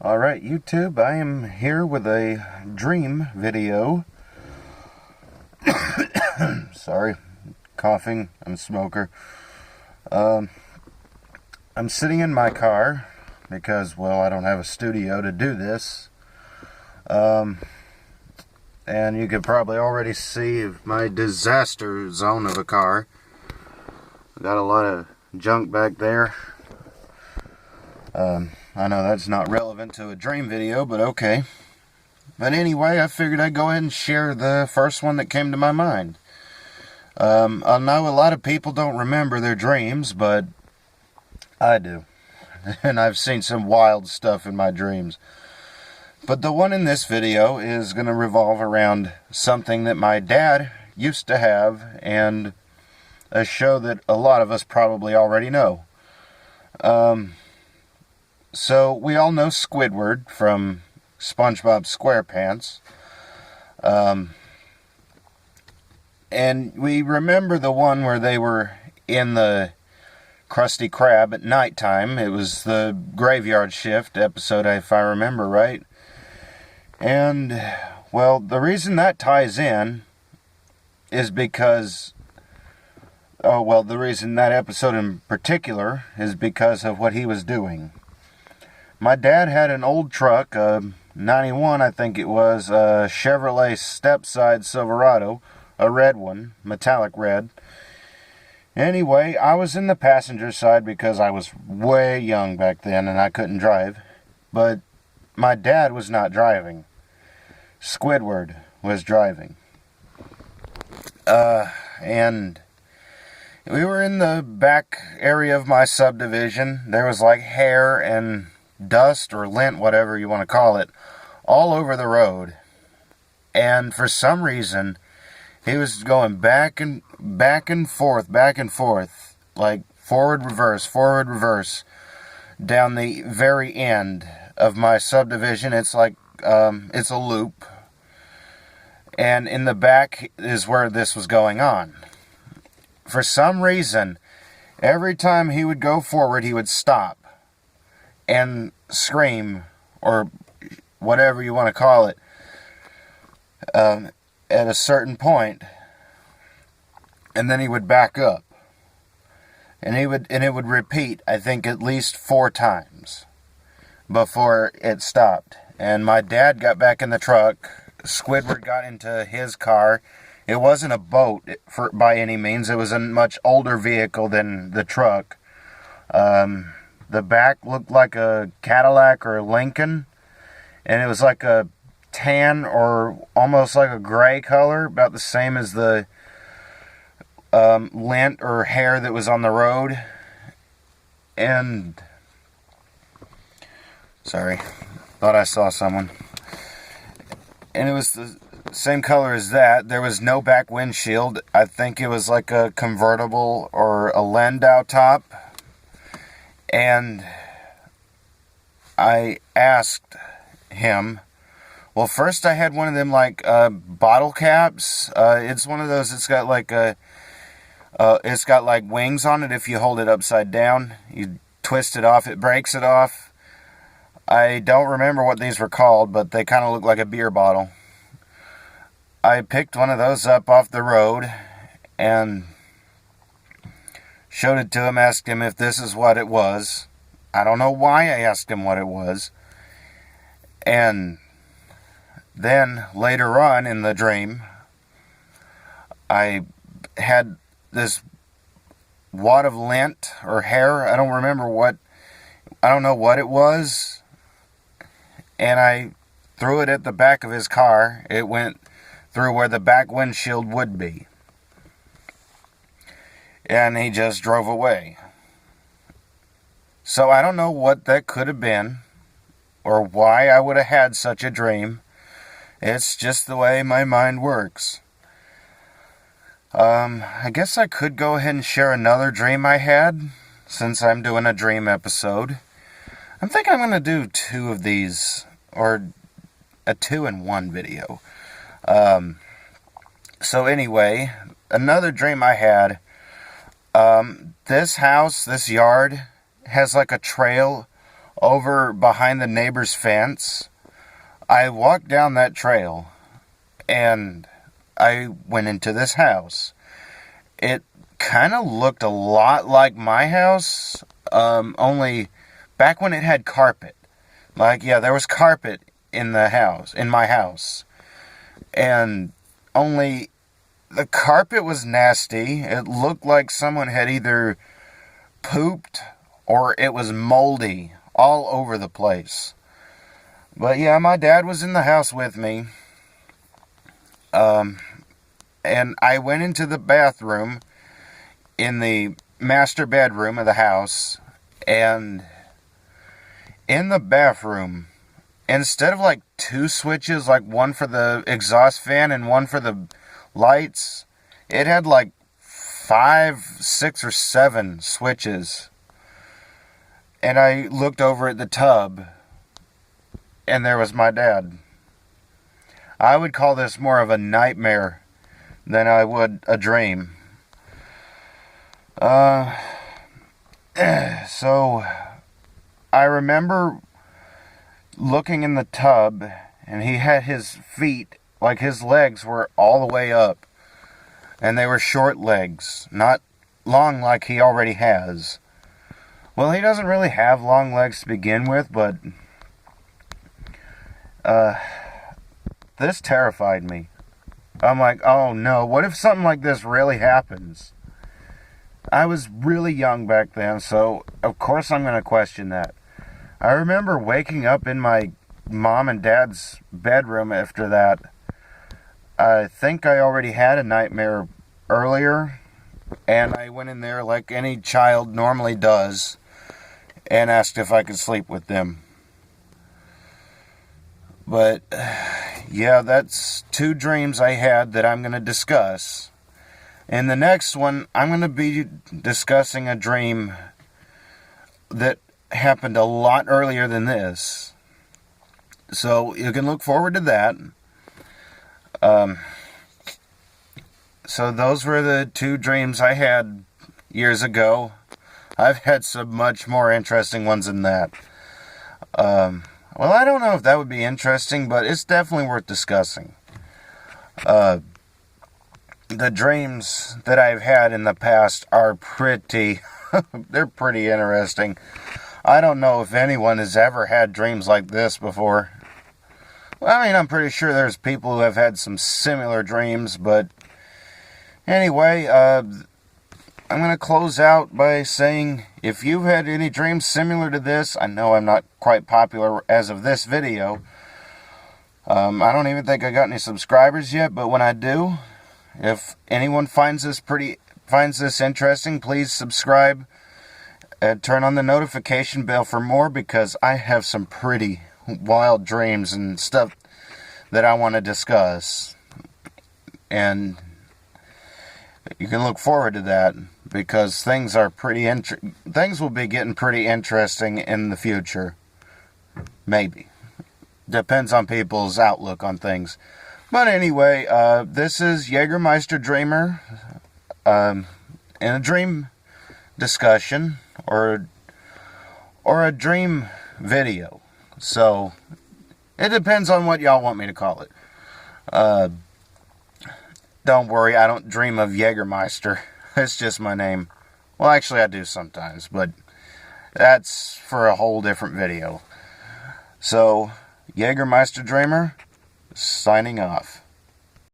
Alright, YouTube, I am here with a dream video. Sorry, coughing, I'm a smoker. I'm sitting in my car because, well, I don't have a studio to do this. And you could probably already see my disaster zone of a car. Got a lot of junk back there. I know that's not relevant to a dream video, but okay. But anyway, I figured I'd go ahead and share the first one that came to my mind. I know a lot of people don't remember their dreams, but I do. And I've seen some wild stuff in my dreams. But the one in this video is going to revolve around something that my dad used to have, and a show that a lot of us probably already know. So, we all know Squidward from SpongeBob SquarePants. And we remember the one where they were in the Krusty Krab at nighttime. It was the graveyard shift episode, if I remember right. And, well, the reason that ties in is because... the reason that episode in particular is because of what he was doing. My dad had an old truck, a 91 I think it was, a Chevrolet step-side Silverado, a red one, metallic red. Anyway, I was in the passenger side because I was way young back then and I couldn't drive. But my dad was not driving. Squidward was driving. And we were in the back area of my subdivision. There was like hair and dust or lint, whatever you want to call it, all over the road. And for some reason, he was going back and forth, like forward, reverse, down the very end of my subdivision. It's like, it's a loop. And in the back is where this was going on. For some reason, every time he would go forward, he would stop and scream, or whatever you want to call it, at a certain point, and then he would back up, and it would repeat, I think, at least 4 times before it stopped. And my dad got back in the truck. Squidward got into his car. It wasn't a boat by any means. It was a much older vehicle than the truck. The back looked like a Cadillac or a Lincoln, and it was like a tan or almost like a gray color, about the same as the lint or hair that was on the road. And sorry, thought I saw someone. And it was the same color as that. There was no back windshield. I think it was like a convertible or a Landau top. And I asked him, well, first I had one of them like bottle caps. It's one of those, it's got like it's got like wings on it. If you hold it upside down, you twist it off, it breaks it off. I don't remember what these were called, but they kind of look like a beer bottle. I picked one of those up off the road and showed it to him, asked him if this is what it was. I don't know why I asked him what it was. And then later on in the dream, I had this wad of lint or hair. I don't know what it was. And I threw it at the back of his car. It went through where the back windshield would be. And he just drove away. So I don't know what that could have been, or why I would have had such a dream. It's just the way my mind works. I guess I could go ahead and share another dream I had, since I'm doing a dream episode. I'm thinking I'm going to do 2 of these, or a 2-in-1 video. So anyway, another dream I had. This house, this yard, has like a trail over behind the neighbor's fence. I walked down that trail, and I went into this house. It kind of looked a lot like my house, only back when it had carpet. Like, yeah, there was carpet in my house. And only the carpet was nasty. It looked like someone had either pooped or it was moldy all over the place. But yeah, my dad was in the house with me. And I went into the bathroom in the master bedroom of the house, and in the bathroom, instead of like 2 switches, like one for the exhaust fan and one for the lights, it had like 5, 6, or 7 switches. And I looked over at the tub, and there was my dad. I would call this more of a nightmare than I would a dream. So I remember looking in the tub, and he had his feet, like his legs were all the way up. And they were short legs, not long like he already has. Well, he doesn't really have long legs to begin with, but this terrified me. I'm like, oh no, what if something like this really happens? I was really young back then, so of course I'm going to question that. I remember waking up in my mom and dad's bedroom after that. I think I already had a nightmare earlier, and I went in there like any child normally does and asked if I could sleep with them. But yeah, that's 2 dreams I had that I'm going to discuss. In the next one, I'm going to be discussing a dream that happened a lot earlier than this. So you can look forward to that. So those were the 2 dreams I had years ago. I've had some much more interesting ones than that. Well, I don't know if that would be interesting, but it's definitely worth discussing. The dreams that I've had in the past are they're pretty interesting. I don't know if anyone has ever had dreams like this before. Well, I mean, I'm pretty sure there's people who have had some similar dreams, but anyway, I'm going to close out by saying, if you've had any dreams similar to this, I know I'm not quite popular as of this video. I don't even think I got any subscribers yet, but when I do, if anyone finds this interesting, please subscribe and turn on the notification bell for more, because I have some pretty wild dreams and stuff that I want to discuss. And you can look forward to that, because things will be getting pretty interesting in the future. Maybe. Depends on people's outlook on things. But anyway, this is Jägermeister Dreamer in a dream discussion or a dream video. So it depends on what y'all want me to call it. Don't worry, I don't dream of Jägermeister. It's just my name. Well, actually I do sometimes, but that's for a whole different video. So, Jägermeister Dreamer, signing off.